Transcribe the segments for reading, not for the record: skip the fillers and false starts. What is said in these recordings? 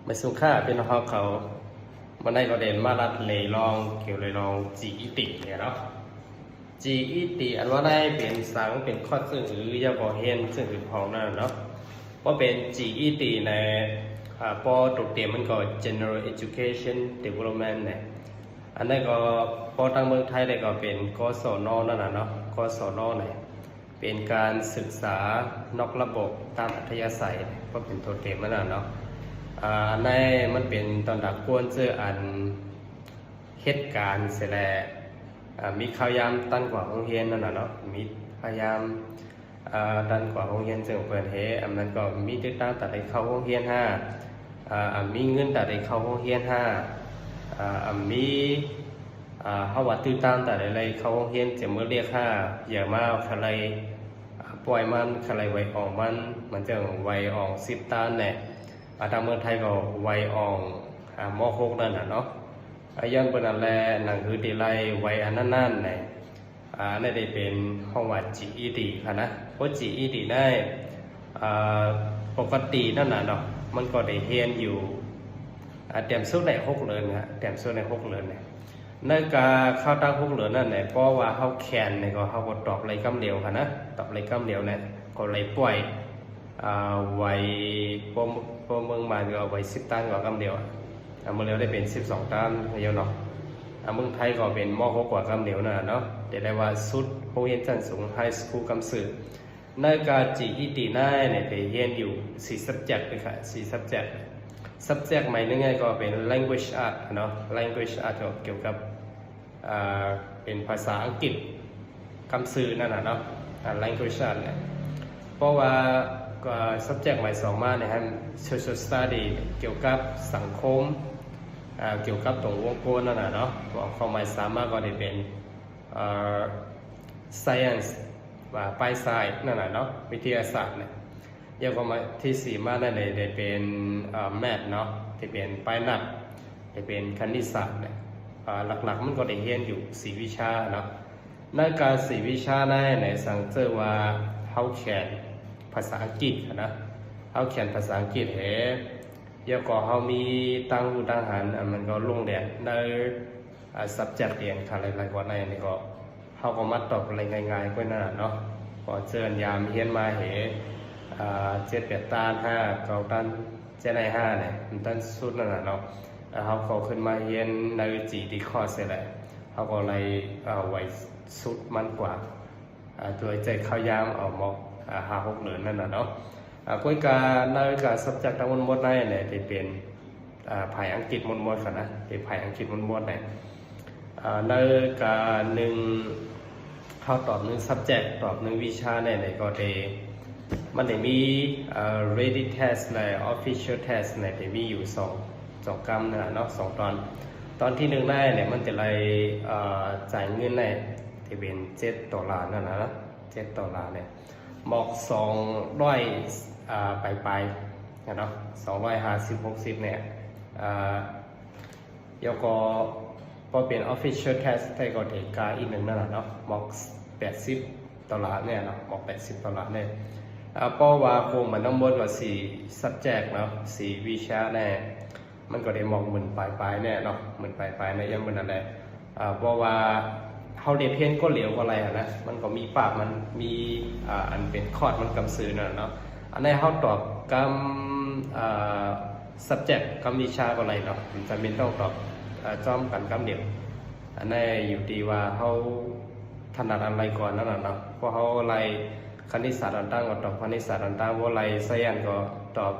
ไม่สุข่าเป็นห้องเขามาในประเด็นมาลัดเลยลองเกี่ยวเลยลองจีอิติเนี่ยเนาะจีอิติอันว่าได้เป็นสังเป็นข้อซึ่งหรือยาบอเฮนซึ่งคือของนั่นเนาะว่าเป็นจีอิติในปอตุเตียมมันก็ general education development เนี่ยอันนั้นก็พอทางเมืองไทยได้ก็เป็นกศนนั่นน่ะเนาะกศนเนี่ยเป็นการศึกษานอกระบบตามอัธยาศัยก็เป็นตัวเต็มนั่นน่ะเนาะในมันเป็นตอนดักกวนเจออันเหตุการณ์เสร็จแล้วมีข่าวยามตั้นกว่าโรงเรียนนั่นน่ะเนาะมีพยายามดันกว่าโรงเรียนจึงเปิดเหตุอันนั้นก็มีติดตั้งแต่ได้เข้าโรงเรียนมีเงินแต่ได้เข้าโรงเรียนมีเขาว่าตื้อตามแต่ได้เข้าโรงเรียนจะเมื่อเรียกอย่ามาอะไรปล่อยมันอะไรไว้ออกมันจะไว้ออก10 ตันเนี่ยทางเมืองไทยก็ไว้ออกม.6นั่นน่ะเนาะย้อนเป็นอะไรหนังคือตีไรไว้อันนั้นเนี่ยนั่นได้เป็นห้องวัดGEDค่ะนะเพราะGEDได้ปกตินั่นน่ะเนาะมันก็ได้เรียนอยู่เตรียมสู้ใน6 เดือนฮะเตรียมสู้ใน6 เดือนเนี่ยในการเข้าตั้ง6 เดือนนั่นเนี่ยเพราะว่าเขาแคนเนี่ยก็เขาก็ตอบอะไรกำเดียวค่ะนะตอบอะไรกำเดียวเนี่ยก็เลยปล่อยไว้พวกเมืองมาก็ไว้10 ตันก็กำเดียวเมื่อเร็วได้เป็น12 ตันเดียวเนาะเมืองไทยก็เป็นม.6กว่ากำเดียวน่ะเนาะแต่ได้ว่าสุดโรงเรียนชั้นสูงไฮสคูลกำสื่อในการGEDได้เนี่ยไปเรียนอยู่4 subject เลยค่ะ4 subject ใหม่นึงไงก็เป็น language art เนาะ language art เกี่ยวกับเป็นภาษาอังกฤษคำสื่อนั่นน่ะเนาะlanguage art เนี่ยเพราะว่าsubject ใหม่2มาเนี่ยฮะ social study เกี่ยวกับสังคมเกี่ยวกับตรงวงกลมนั่นน่ะเนาะเข้ามา3มาก็ได้เป็นscience ว่าไปไซน์นั่นน่ะเนาะวิทยาศาสตร์เนี่ยยังก็มาที่4มาได้ได้เป็นmath เนาะที่เป็นไปนับได้เป็นคณิตศาสตร์เนี่ยหลักๆมันก็ได้เรียนอยู่4 วิชาเนาะในการ4 วิชาได้ในสังเกตว่าเขาเขียนภาษาอังกฤษนะเขาเขียนภาษาอังกฤษยังก็เขามีตั้งหูตั้งหันมันก็ลงเรียนในsubject เรียนค่ะหลายๆกว่าในนี่ก็เขาก็มาตอบอะไรง่ายๆก็นั่นเนาะพอเจอยามเฮียนมา7 8 ตัน5 9 ตัน7 ใน 5เนี่ยมันตันสุดนั่นน่ะเนาะเขาก็ขึ้นมาเฮียนในGEDคอร์สเสร็จแล้วเขาก็เลยไว้สุดมันกว่าโดยใจเขายามเอาหมอก5 6 เดือนนั่นน่ะเนาะคุยการในการ subject ทั้งหมดในเนี่ยที่เป็นภายอังกฤษหมดค่ะนะเป็นภายอังกฤษหมดเนี่ยในการเข้าตอบ1 subject ตอบ1 วิชาเนี่ยก็ได้มันได้มี ready test และ official test เนี่ยได้มีอยู่2 กรัมนะเนาะ2 ตอนที่1ได้เนี่ยมันจะเลยจ่ายเงินเนี่ยที่เป็น$7นั่นนะ$7เนี่ยหมอก200ไปเนาะ250-60เนี่ยแล้วก็พอเป็น official test ได้ก็ได้กาอีก1นั่นแหละเนาะหมอก$80เนี่ยเนาะหมอก$80เนี่ยเพราะว่าคงมันต้องหมดว่า4 subject เนาะ4 วิชาแน่มันก็ได้มองหมื่นปลายเนี่ยเนาะหมื่นปลายในยังมันอะไรเพราะว่าเขาเรียนเพี้ยนก็เหลวอะไรนะมันก็มีปากมันมีอันเป็นคอร์ดมันกำสื่อเนาะอันนี้เขาตอบกำsubject กำวิชาอะไรเนาะจำเป็นต้องตอบจ้อมกันกำเดียวอันนี้อยู่ดีว่าเขาถนัดอะไรก่อนนั่นเนาะเพราะเขาอะไรคณิตศาสตร์ต่างๆก็ตอบคณิตศาสตร์ต่างๆว่าอะไรไซเอนก็ตอบ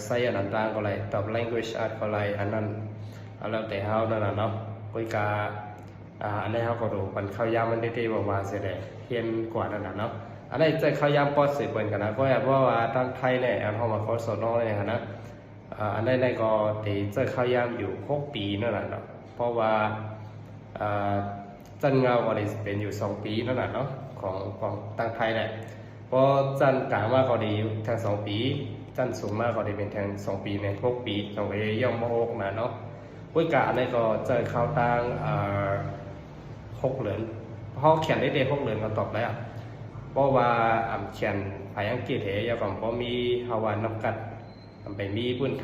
ไซเอนต่างๆก็อะไรตอบ language art ก็อะไรอันนั้นแล้วแต่เขานั่นเนาะคุยกาอันนี้เขาก็ดูมันเข้ายามมันได้ๆว่าเสียเลยเพี้ยนกว่านั่นเนาะอันนี้จะเข้ายามปอดสืบเป็นกันนะก็เพราะว่าตั้งไทยเนี่ยเขามาคอร์สน้องเนี่ยนะอันนี้ก็ตีจะเข้ายามอยู่6 ปีนั่นแหละเนาะเพราะว่าจันเงาก็ได้เป็นอยู่2 ปีนั่นแหละเนาะของตั้งไทยแหละเพราะจันกลางมากก็ดีทั้ง2 ปีจันสูงมากก็ได้เป็นทั้ง2 ปีใน6 ปีต้องไปย่อม6นะเนาะวิกาอันนี้ก็จะเข้าตั้ง6 เดือนเพราะเขียนได้6 เดือนก็ตอบแล้วเพราะว่าเขียนภายอังกฤษยังก็มีฮาวานับกัดไปมีพื้นฐาน